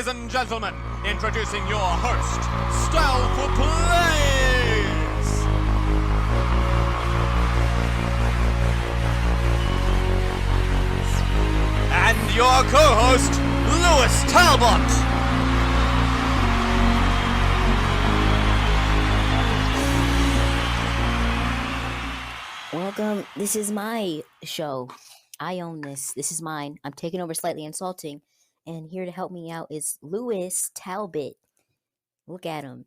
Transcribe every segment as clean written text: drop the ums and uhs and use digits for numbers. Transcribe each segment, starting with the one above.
Ladies and gentlemen, introducing your host, Stealthy Plays! And your co-host, Lewis Talbot! Welcome. This is my show. I own this. This is mine. I'm taking over Slightly Insulting. And here to help me out is Lewis Talbot. Look at him.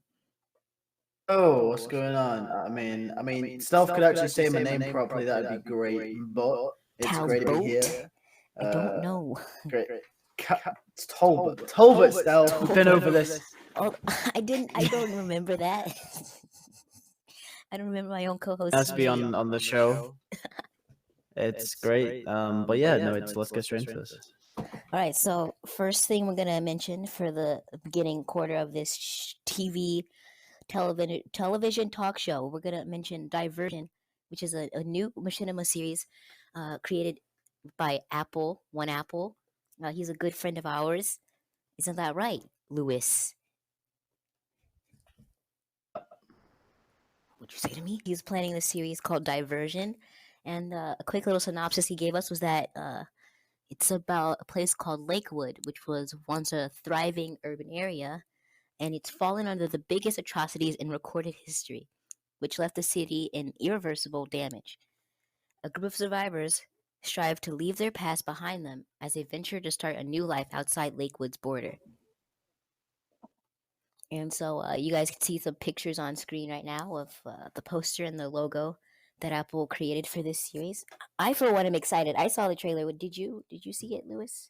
Oh, what's going on? I mean, Stealth could actually say my name properly. That'd be great. But it's great to be here. I don't know. Great. It's Talbot. Talbot, Stealth. We've been over this. Oh, I don't remember that. I don't remember my own co-host. Has to be on the show. It's great. But yeah, no, let's get straight into this. All right, so first thing we're going to mention for the beginning quarter of this television talk show, we're going to mention Diversion, which is a new machinima series created by Apple, One Apple. He's a good friend of ours. Isn't that right, Lewis? What'd you say to me? He's planning this series called Diversion, and a quick little synopsis he gave us was that it's about a place called Lakewood, which was once a thriving urban area, and it's fallen under the biggest atrocities in recorded history, which left the city in irreversible damage. A group of survivors strive to leave their past behind them as they venture to start a new life outside Lakewood's border. And so you guys can see some pictures on screen right now of the poster and the logo that Apple created for this series. I, for one, am excited. I saw the trailer. Did you see it, Lewis?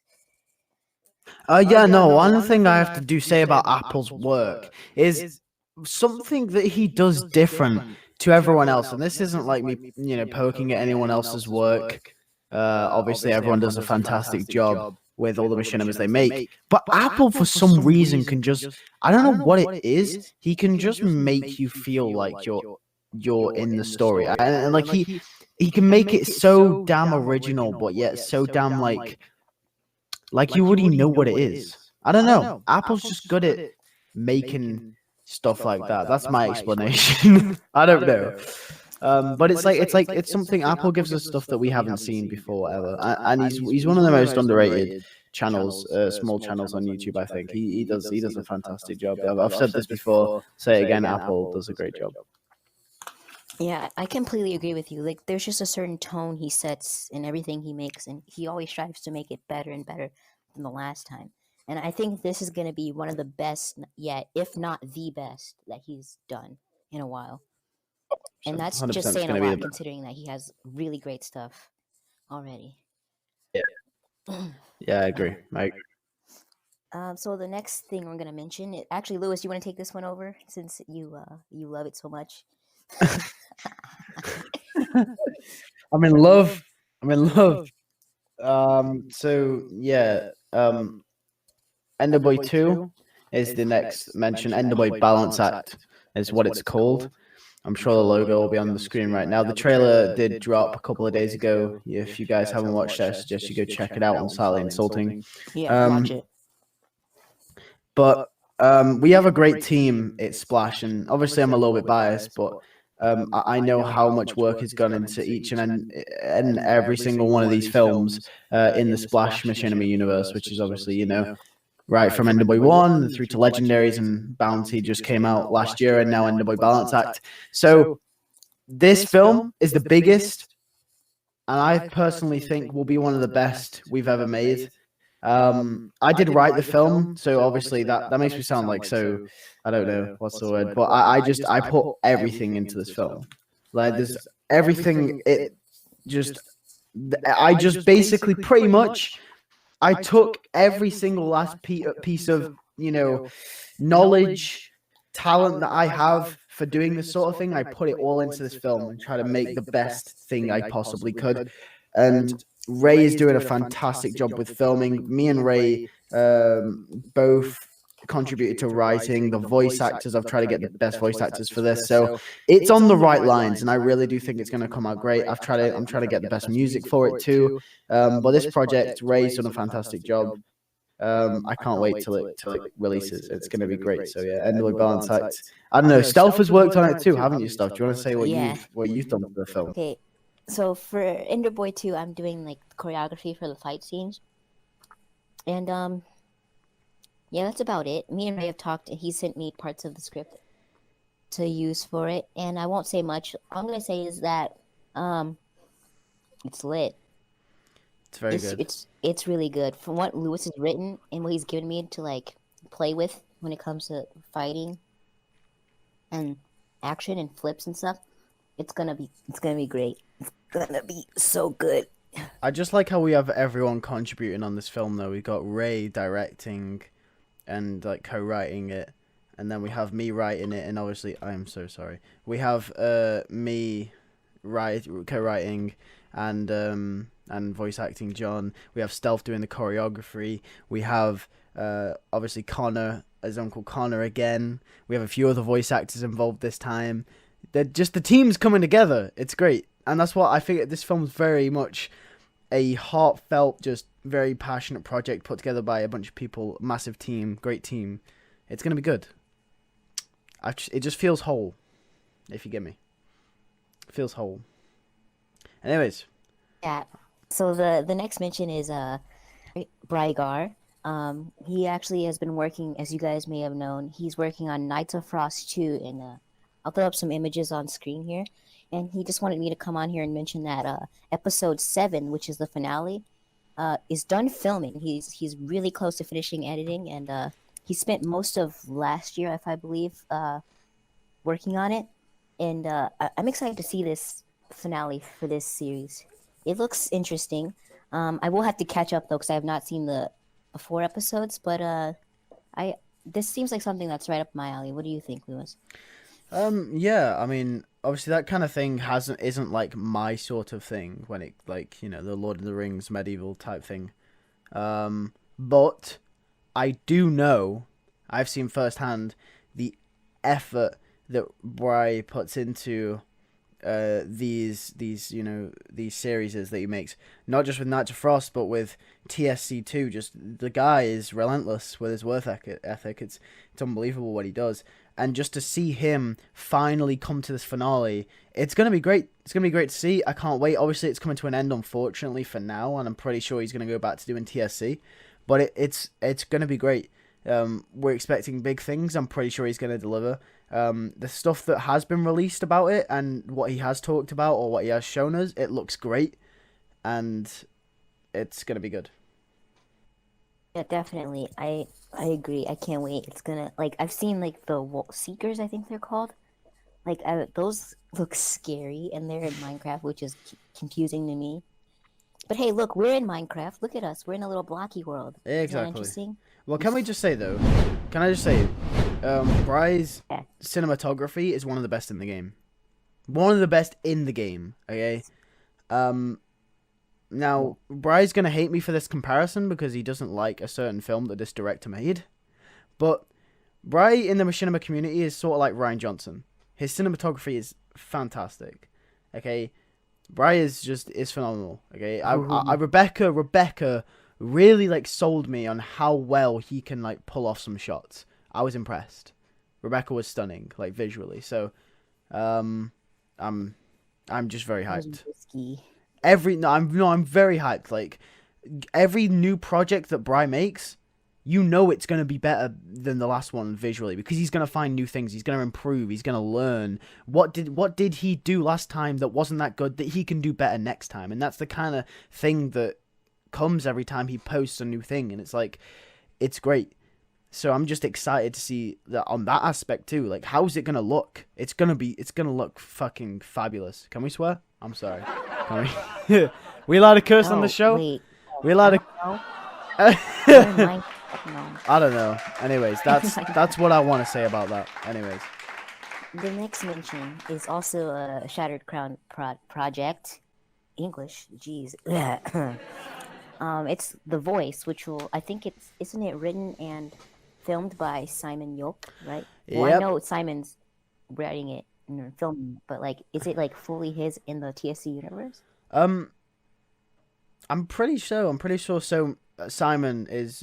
No. One thing I have to say about Apple's work is something that he does different to everyone else. And this isn't like me, poking at anyone else's work. Obviously, everyone does a fantastic job with all the machinimas they make. But Apple, for some reason, can just, I don't know what it is, he can just make you feel like you're in the story, and like he can make it so damn original, but yet so damn like you already know what it is. I don't know. Apple's just good at making stuff like that. That's my explanation. I don't know. But it's something. Apple gives us stuff that we haven't seen before ever, and he's one of the most underrated channels, small channels on YouTube. I think he does a fantastic job. I've said this before. Say it again. Apple does a great job. Yeah, I completely agree with you. Like, there's just a certain tone he sets in everything he makes, and he always strives to make it better and better than the last time. And I think this is going to be one of the best yet, if not the best, that he's done in a while. And that's just saying a lot, considering that he has really great stuff already. Yeah, I agree. So the next thing we're going to mention, actually, Lewis, you want to take this one over since you love it so much? I'm in love. So yeah, EnderBoy 2 is the next mention. EnderBoy Balance Act is what it's called. I'm sure the logo will be on the screen right now. The trailer did drop a couple of days ago. If you guys haven't watched it, I suggest you go check it out on Stealthy Insulting. Yeah, watch it. But we have a great team at Splash, and obviously I'm a little bit biased, but I know how much work has gone into each and every single one of these films in the Splash Machinima universe, which is obviously, right from EnderBoy 1 through to Legendaries, and Bounty just came out last year, and now EnderBoy Balance Act. So this film is the biggest, and I personally think will be one of the best we've ever made. I did write the film, so obviously that makes me sound like so, I don't know what's the word, but I put everything into this film. Like, there's everything. I just basically pretty much, I took every single last piece of knowledge, talent that I have for doing this sort of thing. I put it all into this film and try to make the best thing I possibly could. And Ray is doing a fantastic job with filming. Me and Ray both contributed to writing. The voice actors, I've tried to get the best voice actors for this, so it's on the right lines, and I really do think it's going to come out great. I'm trying to get the best music for it too. But this project, Ray's done a fantastic job. I can't wait till it releases. It's gonna be great. So yeah, EnderBoy Balance Act. I don't know. Stealth has worked on it too, haven't you, Stealth? Do you want to say what you've done for the film? Okay, so for EnderBoy 2, I'm doing like choreography for the fight scenes, and yeah, that's about it. Me and Ray have talked, and he sent me parts of the script to use for it, and I won't say much. All I'm gonna say is that it's lit. It's very good. It's really good. From what Lewis has written and what he's given me to like play with when it comes to fighting and action and flips and stuff, it's gonna be great. It's gonna be so good. I just like how we have everyone contributing on this film though. We've got Ray directing and like co-writing it, and then we have me writing it, and obviously I'm so sorry. We have me co-writing and voice acting John. We have Stealth doing the choreography. We have obviously Connor as Uncle Connor again. We have a few other voice actors involved this time. They're just the team's coming together. It's great, and that's what I think. This film's very much a heartfelt, just very passionate project put together by a bunch of people. Massive team, great team. It's gonna be good. It just feels whole, if you get me. It feels whole. Anyways. Yeah. So the next mention is Brygar. He actually has been working, as you guys may have known, he's working on Knights of Frost 2, and I'll throw up some images on screen here. And he just wanted me to come on here and mention that episode 7, which is the finale, is done filming. He's really close to finishing editing, and he spent most of last year, if I believe, working on it. And I'm excited to see this finale for this series. It looks interesting. I will have to catch up though, because I have not seen the 4 episodes. But this seems like something that's right up my alley. What do you think, Lewis? Yeah, I mean, obviously that kind of thing isn't like my sort of thing when it, like, you know, the Lord of the Rings medieval type thing. But I do know, I've seen firsthand the effort that Bry puts into these you know, these series that he makes, not just with Knights of Frost but with TSC2. Just the guy is relentless with his work ethic. It's unbelievable what he does, and just to see him finally come to this finale, it's gonna be great. It's gonna be great to see. I can't wait. Obviously it's coming to an end, unfortunately, for now, and I'm pretty sure he's gonna go back to doing TSC, but it's gonna be great. We're expecting big things. I'm pretty sure he's going to deliver. The stuff that has been released about it and what he has talked about or what he has shown us, it looks great, and it's going to be good. Yeah, definitely. I agree. I can't wait. It's gonna, like, I've seen like the Seekers, I think they're called. Like those look scary, and they're in Minecraft, which is confusing to me. But hey, look, we're in Minecraft. Look at us. We're in a little blocky world. Exactly. Isn't that interesting? Well, can we just say though? Can I just say, Bry's cinematography is one of the best in the game. One of the best in the game. Okay. Now Bry's gonna hate me for this comparison because he doesn't like a certain film that this director made, but Bry in the machinima community is sort of like Ryan Johnson. His cinematography is fantastic. Okay. Bry is phenomenal. Okay, Rebecca really like sold me on how well he can like pull off some shots. I was impressed. Rebecca was stunning, like visually. So, I'm just very hyped. I'm very hyped. Like every new project that Bry makes, you know it's going to be better than the last one visually, because he's going to find new things. He's going to improve. He's going to learn. What did he do last time that wasn't that good that he can do better next time? And that's the kind of thing that comes every time he posts a new thing. And it's like, it's great. So I'm just excited to see that on that aspect too. Like, how's it going to look? It's going to look fucking fabulous. Can we swear? I'm sorry. Can we? We allowed to curse on the show? Wait. We allowed to... No. I don't know. Anyways, that's what I want to say about that. Anyways, the next mention is also a Shattered Crown project. English, jeez. It's The Voice, which isn't it written and filmed by Simon Yoke, right? Yep. Well, I know Simon's writing it and filming, but like, is it like fully his in the TSC universe? I'm pretty sure. So Simon is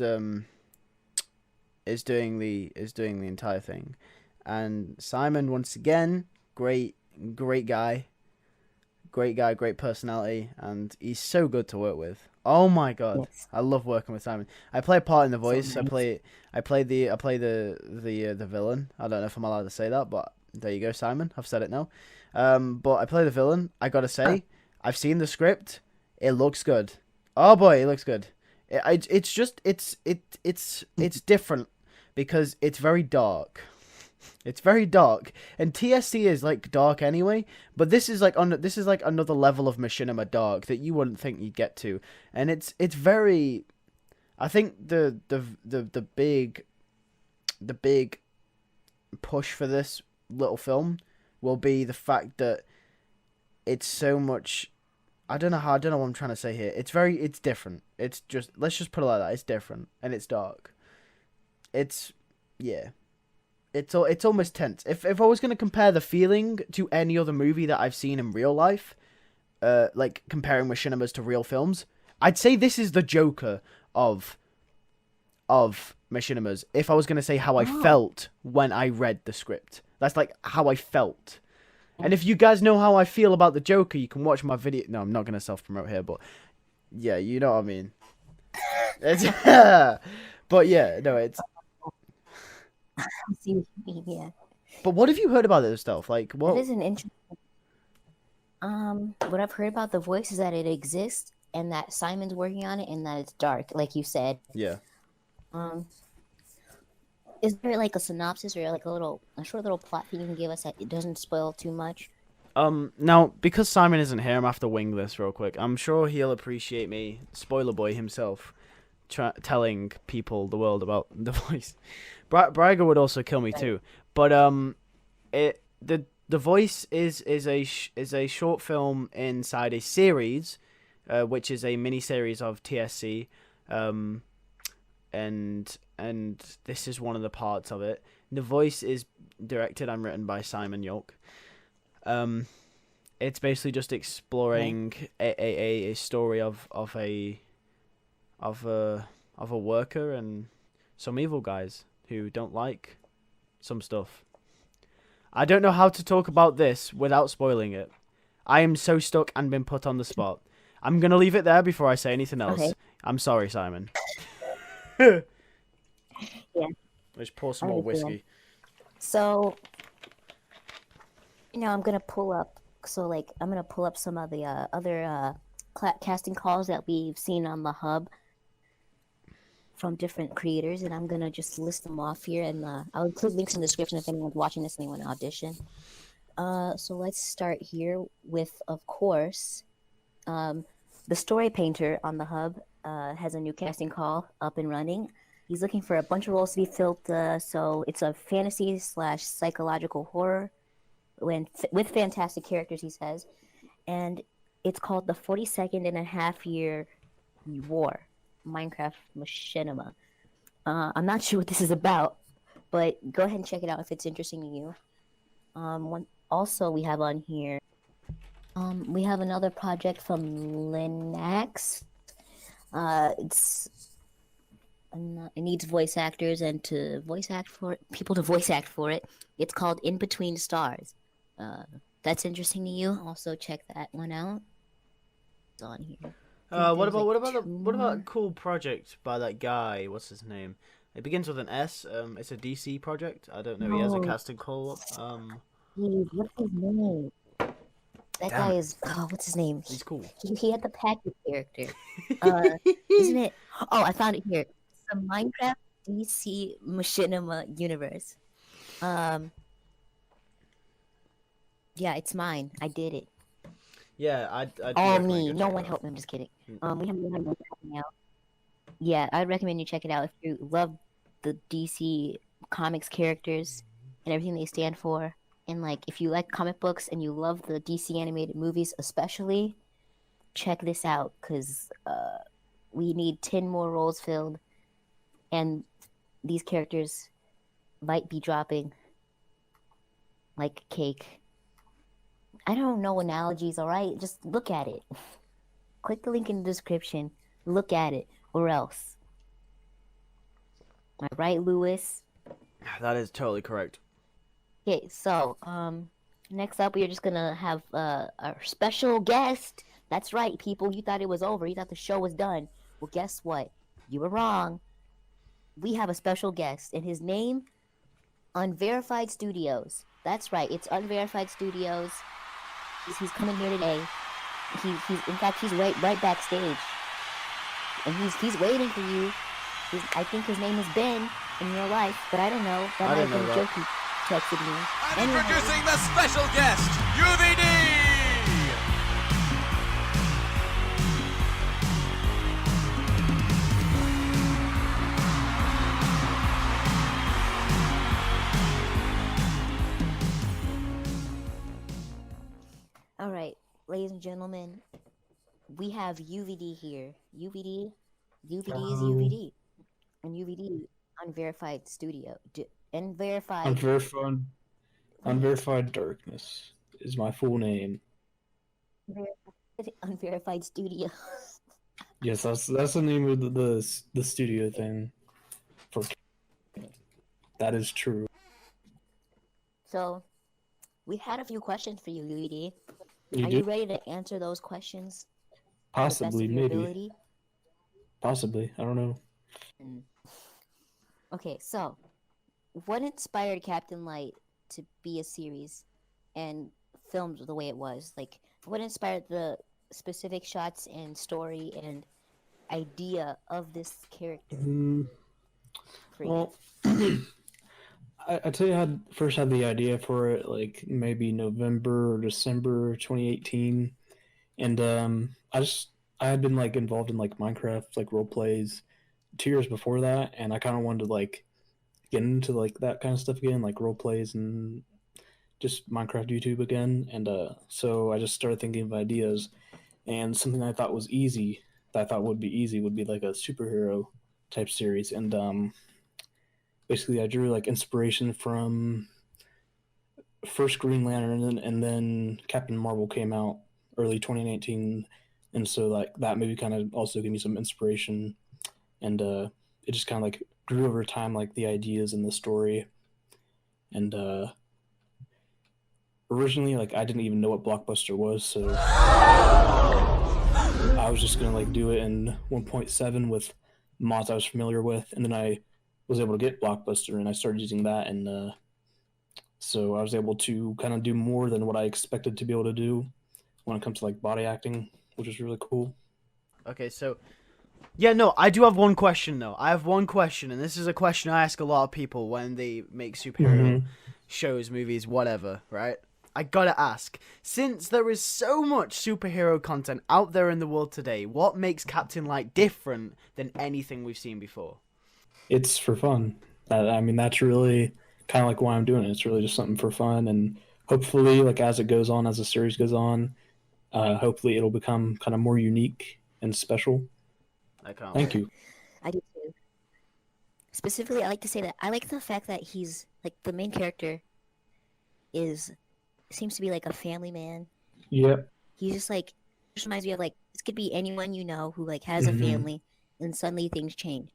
doing the entire thing, and Simon once again, great guy, great personality, and he's so good to work with. Oh my god, Yes. I love working with Simon. I play a part in The So Voice. nice. I play the villain. I don't know if I'm allowed to say that, but there you go, Simon. I've said it now. But I play the villain. I gotta say, I've seen the script. It looks good. Oh boy, it looks good. It's different because it's very dark. It's very dark, and TSC is like dark anyway. But this is like another level of machinima dark that you wouldn't think you'd get to, and it's very. I think the big push for this little film will be the fact that it's so much. I don't know what I'm trying to say here. It's different. It's just let's just put it like that. It's different and it's dark. It's yeah. It's almost tense. If I was gonna compare the feeling to any other movie that I've seen in real life, like comparing machinimas to real films, I'd say this is the Joker of machinimas. If I was gonna say how I felt when I read the script, that's like how I felt. And if you guys know how I feel about the Joker, you can watch my video. No, I'm not gonna self promote here, but yeah, you know what I mean. It's, but yeah, no, it's. I see what you mean, yeah. But what have you heard about this stuff? Like, That what? is an interesting. What I've heard about The Voice is that it exists and that Simon's working on it and that it's dark, like you said. Yeah. Um, is there like a synopsis or like a short little plot that you can give us that it doesn't spoil too much? Now, because Simon isn't here, I'm gonna have to wing this real quick. I'm sure he'll appreciate me, spoiler boy himself, telling people the world about The Voice. Braga would also kill me too. But the Voice is a short film inside a series, which is a mini series of TSC, and this is one of the parts of it. The Voice is directed and written by Simon York. It's basically just exploring a story of a worker and some evil guys who don't like some stuff. I don't know how to talk about this without spoiling it. I am so stuck and been put on the spot. I'm gonna leave it there before I say anything else. Okay. I'm sorry, Simon. Yeah. Let's pour some more whiskey. So, I'm gonna pull up. So, I'm gonna pull up some of the other casting calls that we've seen on the hub from different creators, and I'm gonna just list them off here, and I'll include links in the description if anyone's watching this and they want to audition. So let's start here with, of course, the story painter on the hub has a new casting call up and running. He's looking for a bunch of roles to be filled, so it's a fantasy / psychological horror with fantastic characters, he says, and it's called the 42nd and a half year war, Minecraft Machinima. I'm not sure what this is about, but go ahead and check it out if it's interesting to you. Also, we have on here, we have another project from Linux. It needs voice actors and people to voice act for it. It's called In Between Stars. That's interesting to you. Also, check that one out. It's on here. What about a cool project by that guy? What's his name? It begins with an S. It's a DC project. I don't know. He has a casting call. What's his name? That guy is. Oh, what's his name? He's cool. He had the package character. Isn't it? Oh, I found it here. It's the Minecraft DC Machinima universe. Yeah, it's mine. I did it. Yeah, I'd All recommend me. you No check one it helped me. I'm just kidding. We have one coming out. Yeah, I'd recommend you check it out if you love the DC comics characters and everything they stand for. And if you like comic books and you love the DC animated movies especially, check this out because we need 10 more roles filled and these characters might be dropping like cake. I don't know analogies, alright? Just look at it. Click the link in the description. Look at it. or else. Am I right, Lewis? That is totally correct. Okay, so next up we're just gonna have our special guest. That's right, people. You thought it was over. You thought the show was done. Well, guess what? You were wrong. We have a special guest, and his name, Unverified Studios. That's right. It's Unverified Studios. He's coming here today. He's in fact he's right backstage, and he's waiting for you. I think his name is Ben in real life, but I don't know. That I might didn't have know been that. Jokey texted me. And Anyway. introducing the special guest, UVD! All right, ladies and gentlemen, we have UVD here. UVD is UVD, and UVD Unverified Studio. Unverified. Unverified Darkness is my full name. Unverified Studio. Yes, that's the name of the studio thing. For that is true. So, we had a few questions for you, UVD. You Are do? you ready to answer those questions? Possibly, to the best of your maybe. ability? Possibly. I don't know. Okay, so what inspired Captain Light to be a series and filmed the way it was? Like, what inspired the specific shots and story and idea of this character? for you? Well, I tell you, I first had the idea for it like maybe November or December 2018, and I had been like involved in like Minecraft like role plays 2 years before that, and I kind of wanted to like get into like that kind of stuff again, like role plays and just Minecraft YouTube again. And so I just started thinking of ideas, and something I thought was easy, that I thought would be easy, would be like a superhero type series. And basically, I drew like inspiration from first Green Lantern, and then Captain Marvel came out early 2019, and so like that maybe kind of also gave me some inspiration, and it just kind of like grew over time, like the ideas and the story. And originally, like I didn't even know what Blockbuster was, so I was just gonna like do it in 1.7 with mods I was familiar with, and then I was able to get Blockbuster, and I started using that, and so I was able to kind of do more than what I expected to be able to do when it comes to like body acting, which is really cool. Okay, so yeah, no, I do have one question though. I have one question, and this is a question I ask a lot of people when they make superhero shows, movies, whatever, right? I gotta ask, since there is so much superhero content out there in the world today, what makes Captain Light different than anything we've seen before? It's for fun. I mean, that's really kind of like why I'm doing it. It's really just something for fun, and hopefully, like as it goes on, as the series goes on, hopefully it'll become kind of more unique and special. I can't Thank you. I do too. Specifically, I like to say that I like the fact that he's like the main character seems to be like a family man. Yep. He's just reminds me of like this could be anyone you know who like has a family, and suddenly things change.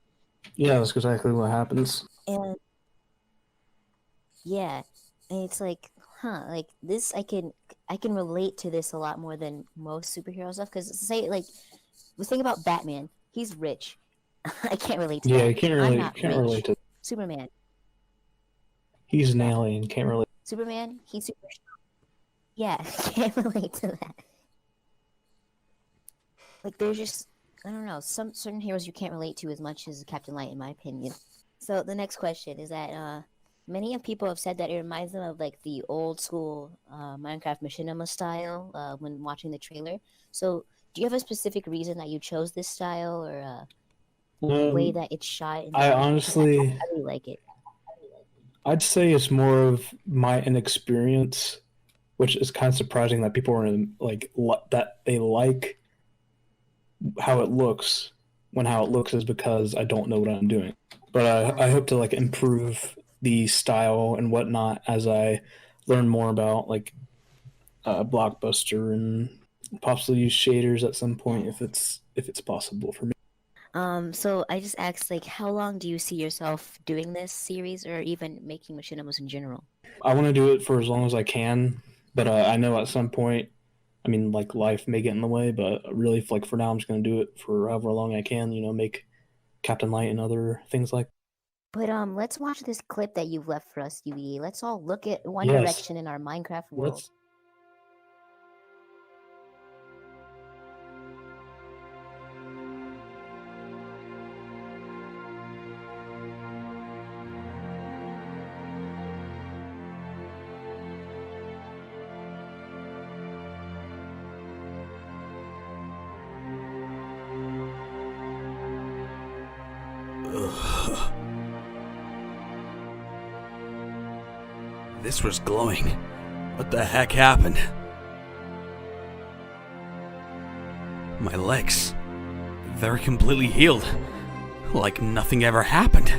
Yeah, that's exactly what happens. And yeah, and it's like, like this I can relate to this a lot more than most superhero stuff, because say like the thing about Batman, he's rich. I can't relate to Yeah, that. you can't I'm really not rich. relate to. Superman, He's an alien. Can't relate. Superman, he's super. Yeah, can't relate to that. Like there's just I don't know, some certain heroes you can't relate to as much as Captain Light, in my opinion. So the next question is that many of people have said that it reminds them of like the old school Minecraft machinima style when watching the trailer. So do you have a specific reason that you chose this style, or the way that it's shot? I honestly, I really like it. I'd say it's more of my inexperience, which is kind of surprising that people are like that they like how it looks, when how it looks is because I don't know what I'm doing. But I hope to like improve the style and whatnot as I learn more about like Blockbuster, and possibly use shaders at some point if it's possible for me. So I just asked, like, how long do you see yourself doing this series, or even making machinimas in general? I want to do it for as long as I can, but I know at some point, I mean, like life may get in the way, but really, like for now, I'm just gonna do it for however long I can. You know, make Captain Light and other things like. But let's watch this clip that you've left for us, UV. Let's all look at One Yes. Direction in our Minecraft world. Let's. This was glowing. What the heck happened? My legs. They're completely healed. Like nothing ever happened.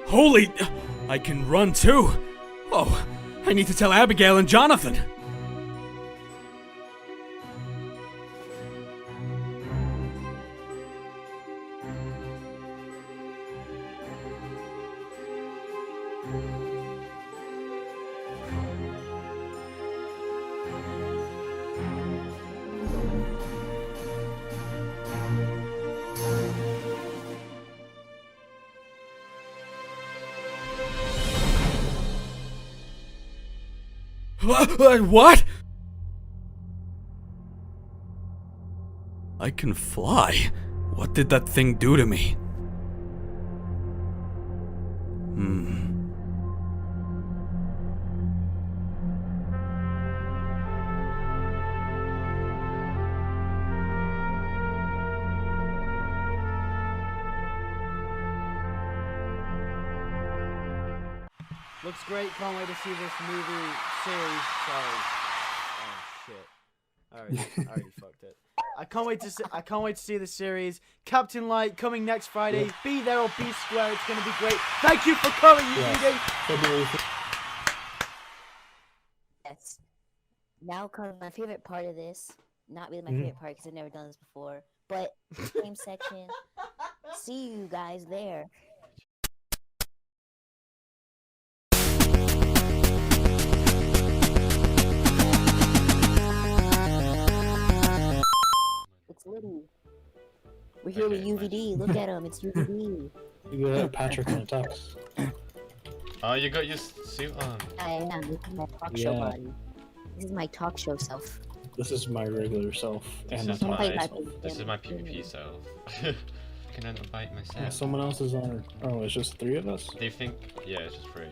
Holy... I can run too! Oh, I need to tell Abigail and Jonathan! What? I can fly. What did that thing do to me? Looks great. Can't wait to see this movie series. Sorry. Oh shit. I already fucked it. I can't wait to see the series. Captain Light coming next Friday. Yeah. Be there or be square. It's gonna be great. Thank you for coming, UVD. Yes. Now comes my favorite part of this. Not really my favorite part because I've never done this before. But same section. See you guys there. It's Liddy. We're here with UVD. Look at him. It's UVD. You got Patrick in a tux. Oh, you got your suit on. I am. This is my talk show body. This is my talk show self. This is my regular self. This And is my my, talk this is my PvP self. I can invite self. myself. Someone else is on. Oh, it's just 3 of us? They think, yeah, it's just free.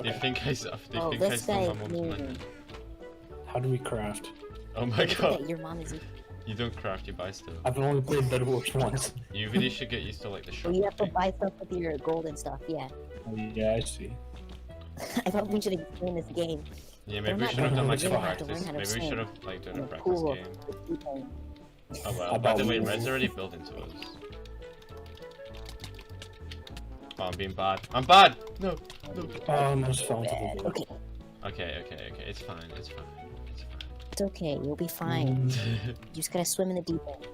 They Okay. think I This stole guy my mom's money. How do we craft? Oh my I think god. that your mom is. You don't craft, you buy stuff. I've only played Bedwars once. You really should get used to like the shop. Well, you have to buy stuff with your gold and stuff. Yeah. Yeah, I see. I thought we should explain this game. Yeah, They're maybe we not should have done like gonna a have to learn practice. how to Maybe we swim should have like done a in a practice pool game. with people. Oh well. By the way, Red's already built into us. Oh, I'm being bad. I'm bad! No! No! Oh, I almost fell into the Okay, Okay. It's fine. It's fine. It's fine. it's okay. You'll be fine. You just gotta swim in the deep end.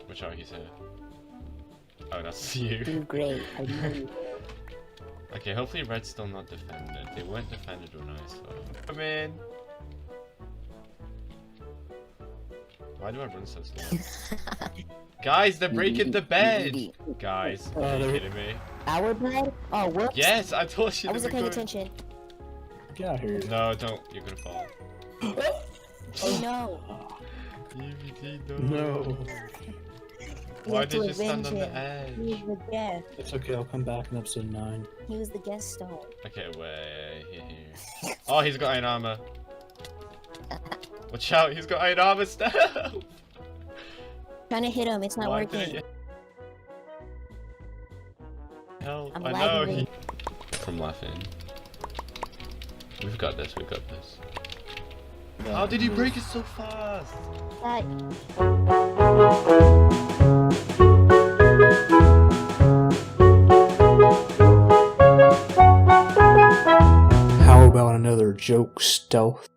Which are he's here? Oh, that's you. Do great. I know you. Okay, hopefully Red's still not defended. They weren't defended real nice though. Come in! Why do I run so slow? Guys, they're breaking the bed! Guys, are you kidding me? Our bed? Oh, whoops. Yes, I told you I they wasn't were paying going- attention. Get out here. No, don't. You're gonna fall. Oh no. DVD, No. We Why have to did you stand on avenge the edge? He was the guest. It's okay, I'll come back in episode 9. He was the guest star. Okay, wait, here. Oh, he's got iron armor. Watch out, he's got iron armor still. Trying to hit him, it's not Why working. didn't you- Help, I'm I know. lagging. From laughing. We've got this, we've got this. How did he break it so fast? That How about another joke, Stealth?